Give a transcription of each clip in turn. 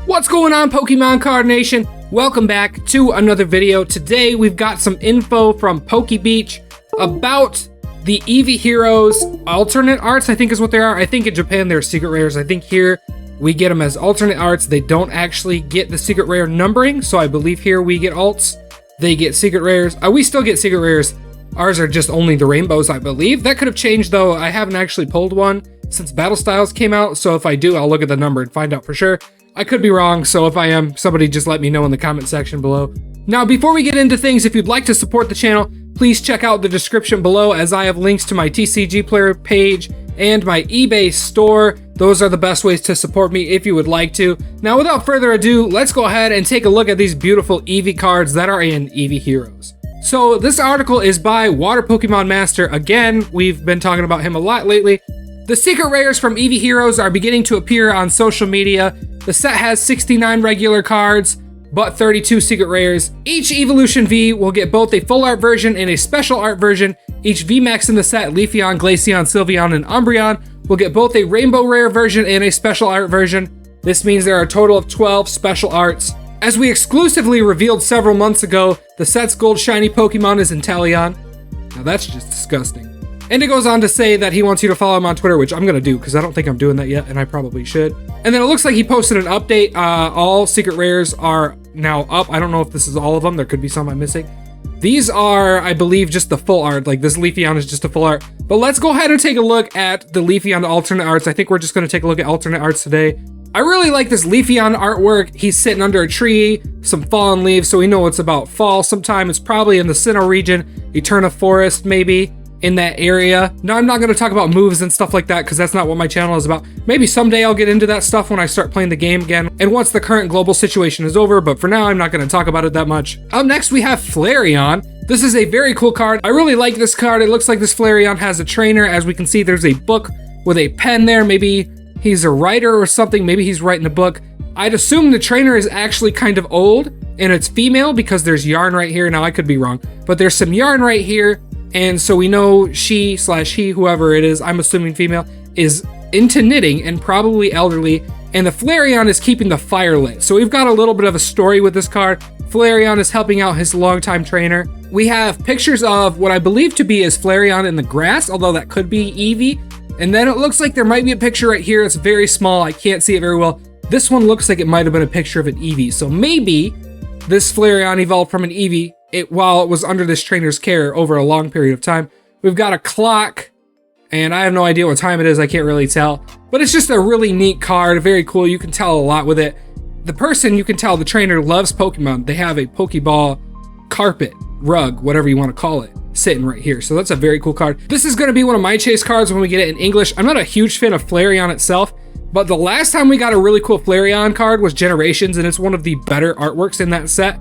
What's going on, Pokemon Card Nation? Welcome back to another video. Today we've got some info from PokeBeach about the Eevee Heroes alternate arts, I think is what they are. I think in Japan they're secret rares. I think here we get them as alternate arts. They don't actually get the secret rare numbering, so I believe here we get alts. They get secret rares. We still get secret rares. Ours are just only the rainbows, I believe. That could have changed though. I haven't actually pulled one since Battle Styles came out, so if I do, I'll look at the number and find out for sure. I could be wrong, so if I am, somebody just let me know in the comment section below. Now, before we get into things, if you'd like to support the channel, please check out the description below as I have links to my TCG player page and my eBay store. Those are the best ways to support me if you would like to. Now, without further ado, let's go ahead and take a look at these beautiful Eevee cards that are in Eevee Heroes. So this article is by Water Pokemon Master. Again, we've been talking about him a lot lately. The secret rares from Eevee Heroes are beginning to appear on social media. The set has 69 regular cards, but 32 secret rares. Each Evolution V will get both a full art version and a special art version. Each VMAX in the set, Leafeon, Glaceon, Sylveon, and Umbreon, will get both a rainbow rare version and a special art version. This means there are a total of 12 special arts. As we exclusively revealed several months ago, the set's gold shiny Pokemon is Inteleon. Now that's just disgusting. And it goes on to say that he wants you to follow him on Twitter, which I'm gonna do because I don't think I'm doing that yet, and I probably should. And then it looks like he posted an update. All secret rares are now up. I don't know if this is all of them. There could be some I'm missing. These are, I believe, just the full art. Like this Leafeon is just a full art. But let's go ahead and take a look at the Leafeon alternate arts. I think we're just gonna take a look at alternate arts today. I really like this Leafeon artwork. He's sitting under a tree, some fallen leaves, so we know it's about fall sometime. It's probably in the Sinnoh region, Eterna Forest maybe, in that area. Now, I'm not going to talk about moves and stuff like that because that's not what my channel is about. Maybe someday I'll get into that stuff when I start playing the game again and once the current global situation is over, but for now I'm not going to talk about it that much. Up next we have Flareon. This is a very cool card. I really like this card. It looks like this Flareon has a trainer. As we can see, there's a book with a pen there. Maybe he's a writer or something. Maybe he's writing a book. I'd assume the trainer is actually kind of old and it's female because there's yarn right here. Now I could be wrong, but there's some yarn right here. And so we know she/he, whoever it is, I'm assuming female, is into knitting and probably elderly. And the Flareon is keeping the fire lit. So we've got a little bit of a story with this card. Flareon is helping out his longtime trainer. We have pictures of what I believe to be his Flareon in the grass, although that could be Eevee. And then it looks like there might be a picture right here. It's very small. I can't see it very well. This one looks like it might have been a picture of an Eevee. So maybe this Flareon evolved from an Eevee while it was under this trainer's care over a long period of time. We've got a clock, and I have no idea what time it is. I can't really tell, but it's just a really neat card. Very cool. You can tell a lot with it. The person, you can tell the trainer loves Pokemon. They have a Pokeball carpet, rug, whatever you want to call it, sitting right here. So that's a very cool card. This is going to be one of my chase cards when we get it in English. I'm not a huge fan of Flareon itself, but the last time we got a really cool Flareon card was Generations, and it's one of the better artworks in that set.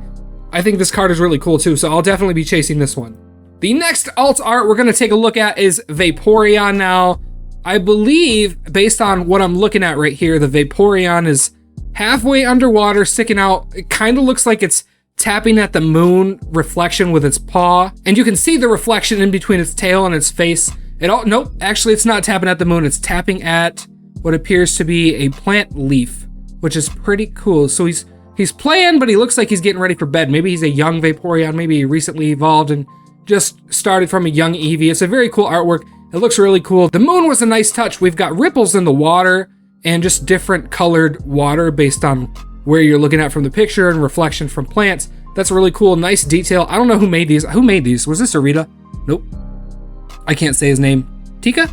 I think this card is really cool too, so I'll definitely be chasing this one. The next alt art we're gonna take a look at is Vaporeon. Now, I believe, based on what I'm looking at right here, the Vaporeon is halfway underwater, sticking out. It kind of looks like it's tapping at the moon reflection with its paw, and you can see the reflection in between its tail and its face. Nope, actually it's not tapping at the moon, it's tapping at what appears to be a plant leaf, which is pretty cool. So he's playing, but he looks like he's getting ready for bed. Maybe he's a young Vaporeon. Maybe he recently evolved and just started from a young Eevee. It's a very cool artwork. It looks really cool. The moon was a nice touch. We've got ripples in the water and just different colored water based on where you're looking at from the picture and reflection from plants. That's really cool. Nice detail. I don't know who made these. Who made these? Was this Arita? Nope. I can't say his name. Tika?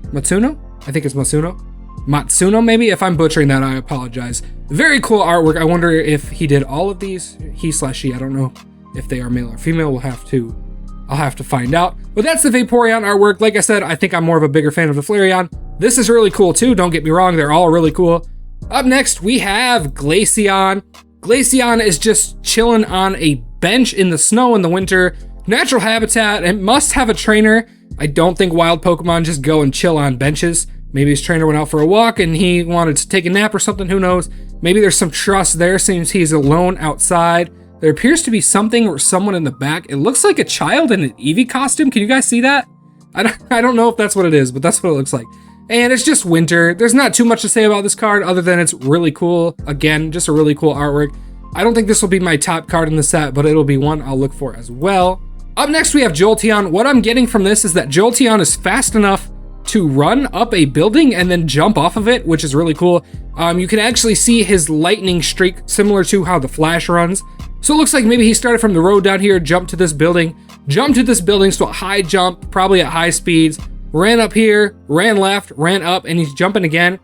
Matsuno? I think it's Matsuno, maybe? If I'm butchering that, I apologize. Very cool artwork. I wonder if he did all of these. He/she, I don't know if they are male or female. I'll have to find out. But that's the Vaporeon artwork. Like I said, I think I'm more of a bigger fan of the Flareon. This is really cool too, don't get me wrong. They're all really cool. Up next, we have Glaceon. Glaceon is just chilling on a bench in the snow in the winter. Natural habitat, and must have a trainer. I don't think wild Pokemon just go and chill on benches. Maybe his trainer went out for a walk and he wanted to take a nap or something, who knows? Maybe there's some trust there, seems he's alone outside. There appears to be something or someone in the back. It looks like a child in an Eevee costume. Can you guys see that? I don't know if that's what it is, but that's what it looks like. And it's just winter. There's not too much to say about this card other than it's really cool. Again, just a really cool artwork. I don't think this will be my top card in the set, but it'll be one I'll look for as well. Up next, we have Jolteon. What I'm getting from this is that Jolteon is fast enough to run up a building and then jump off of it, which is really cool. You can actually see his lightning streak, similar to how the Flash runs. So it looks like maybe he started from the road down here, jumped to this building, so a high jump, probably at high speeds, ran up here, ran left, ran up, and he's jumping again.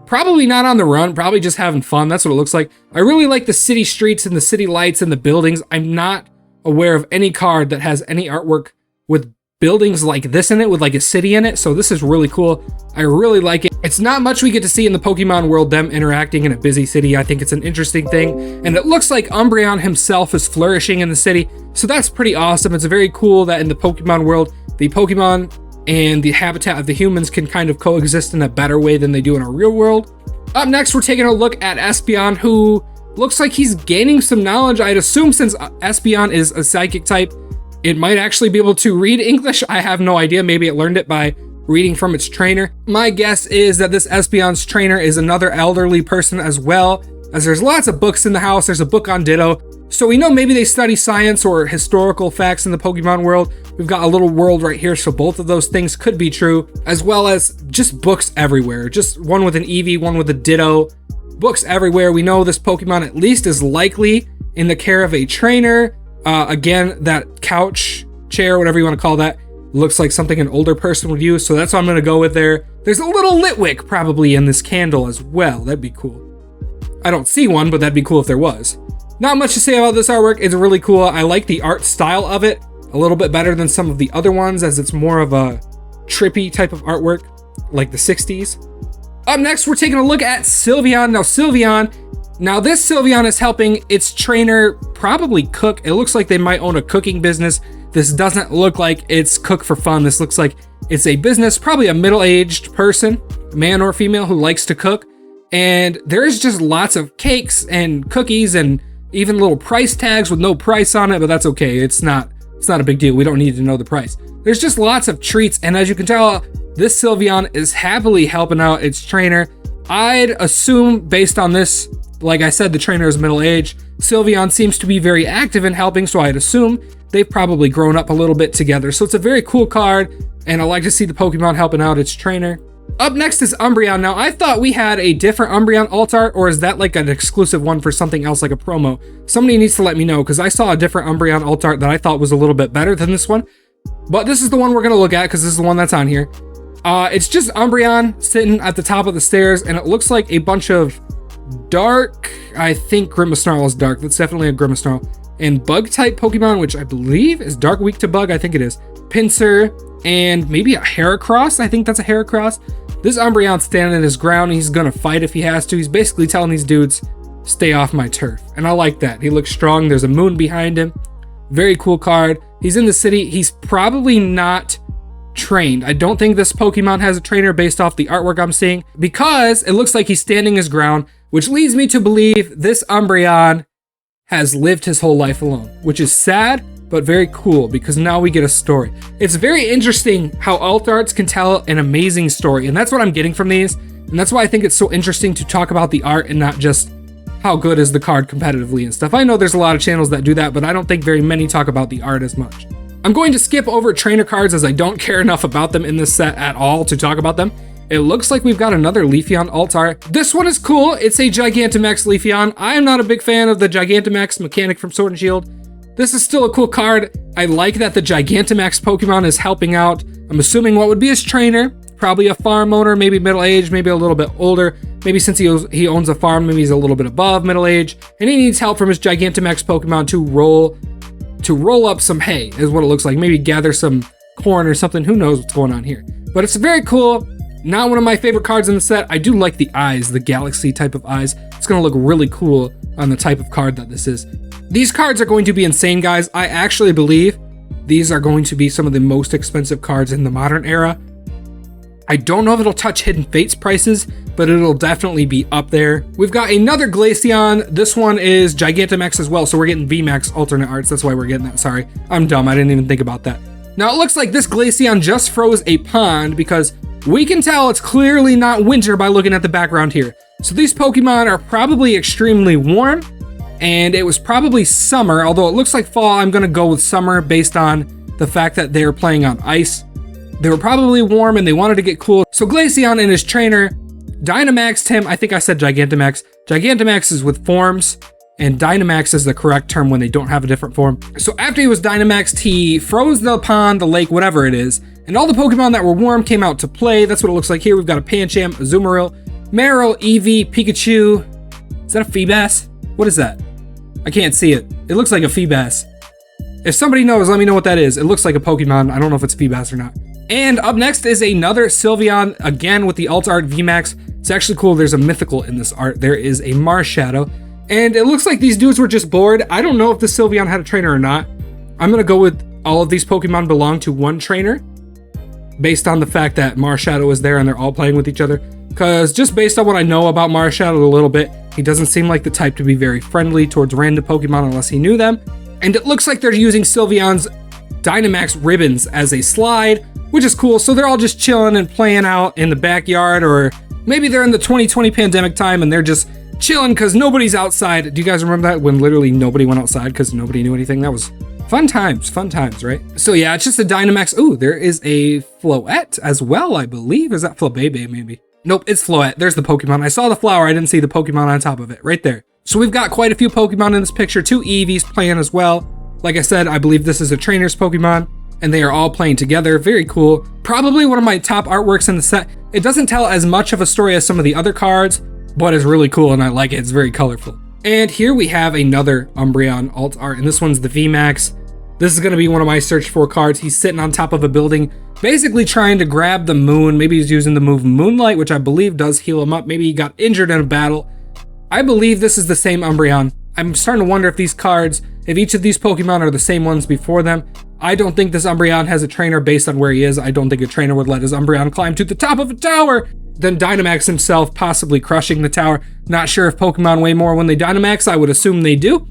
Probably not on the run, probably just having fun. That's what it looks like. I really like the city streets and the city lights and the buildings. I'm not aware of any card that has any artwork with buildings like this in it, with like a city in it. So this is really cool. I really like it. It's not much we get to see in the Pokemon world, them interacting in a busy city. I think it's an interesting thing. And it looks like Umbreon himself is flourishing in the city. So that's pretty awesome. It's very cool that in the Pokemon world, the Pokemon and the habitat of the humans can kind of coexist in a better way than they do in our real world. Up next, we're taking a look at Espeon, who looks like he's gaining some knowledge. I'd assume since Espeon is a psychic type, it might actually be able to read English. I have no idea. Maybe it learned it by reading from its trainer. My guess is that this Espeon's trainer is another elderly person as well, as there's lots of books in the house. There's a book on Ditto. So we know maybe they study science or historical facts in the Pokemon world. We've got a little world right here, so both of those things could be true, as well as just books everywhere. Just one with an Eevee, one with a Ditto. Books everywhere. We know this Pokemon at least is likely in the care of a trainer. Again, that couch, chair, whatever you want to call that, looks like something an older person would use, so that's what I'm going to go with there. There's a little Litwick probably in this candle as well. That'd be cool. I don't see one, but that'd be cool if there was. Not much to say about this artwork. It's really cool. I like the art style of it a little bit better than some of the other ones, as it's more of a trippy type of artwork, like the 60s. Up next, we're taking a look at Sylveon. Now this Sylveon is helping its trainer probably cook. It looks like they might own a cooking business. This doesn't look like it's cook for fun. This looks like it's a business, probably a middle-aged person, man or female, who likes to cook. And there's just lots of cakes and cookies and even little price tags with no price on it, but that's okay. It's not a big deal. We don't need to know the price. There's just lots of treats, and as you can tell, this Sylveon is happily helping out its trainer. I'd assume, based on this, like I said, the trainer is middle-aged. Sylveon seems to be very active in helping, so I'd assume they've probably grown up a little bit together. So it's a very cool card, and I like to see the Pokemon helping out its trainer. Up next is Umbreon. Now, I thought we had a different Umbreon alt art, or is that like an exclusive one for something else, like a promo? Somebody needs to let me know, because I saw a different Umbreon alt art that I thought was a little bit better than this one. But this is the one we're going to look at, because this is the one that's on here. It's just Umbreon sitting at the top of the stairs, and it looks like a bunch of dark, I think Grimmsnarl is dark. That's definitely a Grimmsnarl. And bug-type Pokemon, which I believe is dark weak to bug. I think it is. Pinsir, and maybe a Heracross. I think that's a Heracross. This Umbreon's standing his ground. He's gonna fight if he has to. He's basically telling these dudes, stay off my turf. And I like that. He looks strong. There's a moon behind him. Very cool card. He's in the city. He's probably not trained. I don't think this Pokemon has a trainer based off the artwork I'm seeing, because it looks like he's standing his ground, which leads me to believe this Umbreon has lived his whole life alone, which is sad, but very cool, because now we get a story. It's very interesting how alt arts can tell an amazing story, and that's what I'm getting from these, and that's why I think it's so interesting to talk about the art and not just how good is the card competitively and stuff. I know there's a lot of channels that do that, but I don't think very many talk about the art as much. I'm going to skip over trainer cards, as I don't care enough about them in this set at all to talk about them. It looks like we've got another Leafeon alt art. This one is cool. It's a Gigantamax Leafeon. I am not a big fan of the Gigantamax mechanic from Sword and Shield. This is still a cool card. I like that the Gigantamax Pokemon is helping out. I'm assuming what would be his trainer. Probably a farm owner, maybe middle-aged, maybe a little bit older. Maybe since he owns a farm, maybe he's a little bit above middle-age. And he needs help from his Gigantamax Pokemon to roll up some hay, is what it looks like. Maybe gather some corn or something. Who knows what's going on here. But it's very cool. Not one of my favorite cards in the set. I do like the eyes, the galaxy type of eyes. It's going to look really cool on the type of card that this is. These cards are going to be insane, guys. I actually believe these are going to be some of the most expensive cards in the modern era. I don't know if it'll touch Hidden Fates prices, but it'll definitely be up there. We've got another Glaceon. This one is Gigantamax as well, so we're getting VMAX alternate arts. That's why we're getting that. Sorry, I'm dumb. I didn't even think about that. Now, it looks like this Glaceon just froze a pond, because We can tell it's clearly not winter by looking at the background here. So these Pokemon are probably extremely warm, and it was probably summer, although it looks like fall. I'm gonna go with summer based on the fact that they're playing on ice. They were probably warm and they wanted to get cool. So Glaceon and his trainer Dynamaxed him. I think I said Gigantamax. Gigantamax is with forms, and Dynamax is the correct term when they don't have a different form. So after he was Dynamaxed, he froze the pond, the lake, whatever it is, and all the Pokemon that were warm came out to play. That's what it looks like here. We've got a Pancham, a Azumarill, Marill, Eevee, Pikachu. Is that a Feebas? What is that? I can't see it. It looks like a Feebas. If somebody knows, let me know what that is. It looks like a Pokemon. I don't know if it's Feebas or not. And up next is another Sylveon, again with the Alt Art VMAX. It's actually cool. There's a mythical in this art. There is a Marshadow. And it looks like these dudes were just bored. I don't know if the Sylveon had a trainer or not. I'm going to go with all of these Pokemon belong to one trainer, based on the fact that Marshadow is there and they're all playing with each other. Because just based on what I know about Marshadow a little bit, he doesn't seem like the type to be very friendly towards random Pokemon unless he knew them. And it looks like they're using Sylveon's Dynamax ribbons as a slide, which is cool. So they're all just chilling and playing out in the backyard, or maybe they're in the 2020 pandemic time and they're just chilling because nobody's outside. Do you guys remember that, when literally nobody went outside because nobody knew anything? That was fun times, right? So yeah, it's just a Dynamax. Ooh, there is a Floette as well, I believe. Is that Flabebe maybe? Nope, it's Floette. There's the Pokemon. I saw the flower. I didn't see the Pokemon on top of it right there. So we've got quite a few Pokemon in this picture. 2 Eevees playing as well. Like I said, I believe this is a trainer's Pokemon, and they are all playing together. Very cool. Probably one of my top artworks in the set. It doesn't tell as much of a story as some of the other cards, but it's really cool and I like it. It's very colorful. And here we have another Umbreon alt art, and this one's the VMAX. This is going to be one of my search for cards. He's sitting on top of a building, basically trying to grab the moon. Maybe he's using the move Moonlight, which I believe does heal him up. Maybe he got injured in a battle. I believe this is the same Umbreon. I'm starting to wonder if these cards, if each of these Pokemon are the same ones before them. I don't think this Umbreon has a trainer based on where he is. I don't think a trainer would let his Umbreon climb to the top of a tower, then Dynamax himself, possibly crushing the tower. Not sure if Pokemon weigh more when they Dynamax. I would assume they do.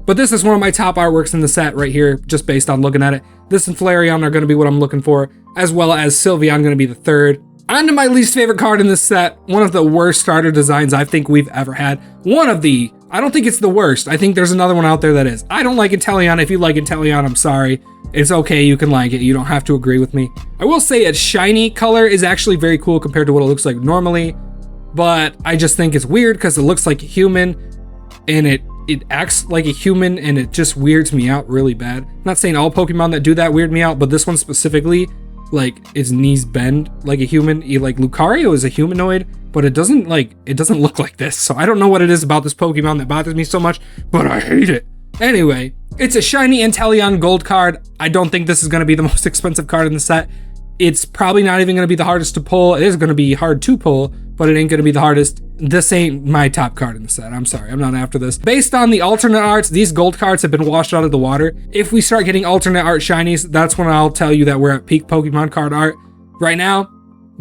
But this is one of my top artworks in the set right here, just based on looking at it. This and Flareon are going to be what I'm looking for, as well as Sylveon going to be the third. On to my least favorite card in this set. One of the worst starter designs I think we've ever had. I don't think it's the worst. I think there's another one out there that is. I don't like Inteleon. If you like Inteleon, I'm sorry. It's okay, you can like it. You don't have to agree with me. I will say its shiny color is actually very cool compared to what it looks like normally, but I just think it's weird because it looks like a human and it acts like a human, and it just weirds me out really bad. I'm not saying all Pokemon that do that weird me out, but this one specifically, like, its knees bend like a human. Like Lucario is a humanoid, but it doesn't look like this. So I don't know what it is about this Pokemon that bothers me so much, but I hate it. Anyway, it's a shiny Inteleon gold card. I don't think this is going to be the most expensive card in the set. It's probably not even going to be the hardest to pull. It is going to be hard to pull, but it ain't going to be the hardest. This ain't my top card in the set. I'm sorry, I'm not after this. Based on the alternate arts, these gold cards have been washed out of the water. If we start getting alternate art shinies, that's when I'll tell you that we're at peak Pokemon card art. Right now,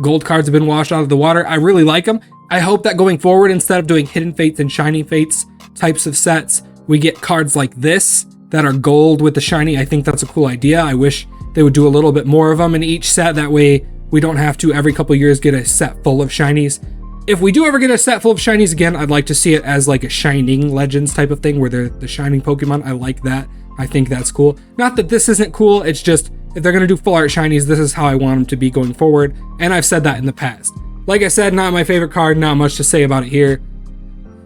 gold cards have been washed out of the water. I really like them. I hope that going forward, instead of doing Hidden Fates and Shiny Fates types of sets, we get cards like this that are gold with the shiny. I think that's a cool idea. I wish they would do a little bit more of them in each set. That way we don't have to every couple years get a set full of shinies. If we do ever get a set full of shinies again, I'd like to see it as like a Shining Legends type of thing where they're the shining Pokemon. I like that. I think that's cool. Not that this isn't cool. It's just, if they're going to do full art shinies, this is how I want them to be going forward. And I've said that in the past. Like I said, not my favorite card. Not much to say about it here.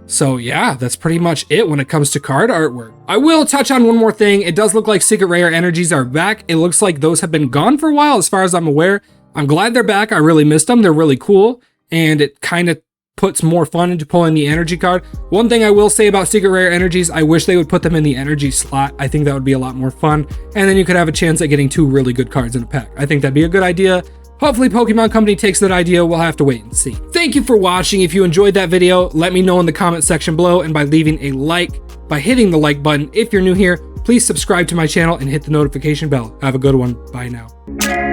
So yeah, that's pretty much it when it comes to card artwork. I will touch on one more thing. It does look like Secret Rare Energies are back. It looks like those have been gone for a while as far as I'm aware. I'm glad they're back. I really missed them. They're really cool. And it kind of puts more fun into pulling the energy card. One thing I will say about Secret Rare Energies, I wish they would put them in the energy slot. I think that would be a lot more fun. And then you could have a chance at getting 2 really good cards in a pack. I think that'd be a good idea. Hopefully Pokemon Company takes that idea. We'll have to wait and see. Thank you for watching. If you enjoyed that video, let me know in the comment section below, and by leaving a like, by hitting the like button. If you're new here, please subscribe to my channel and hit the notification bell. Have a good one. Bye now.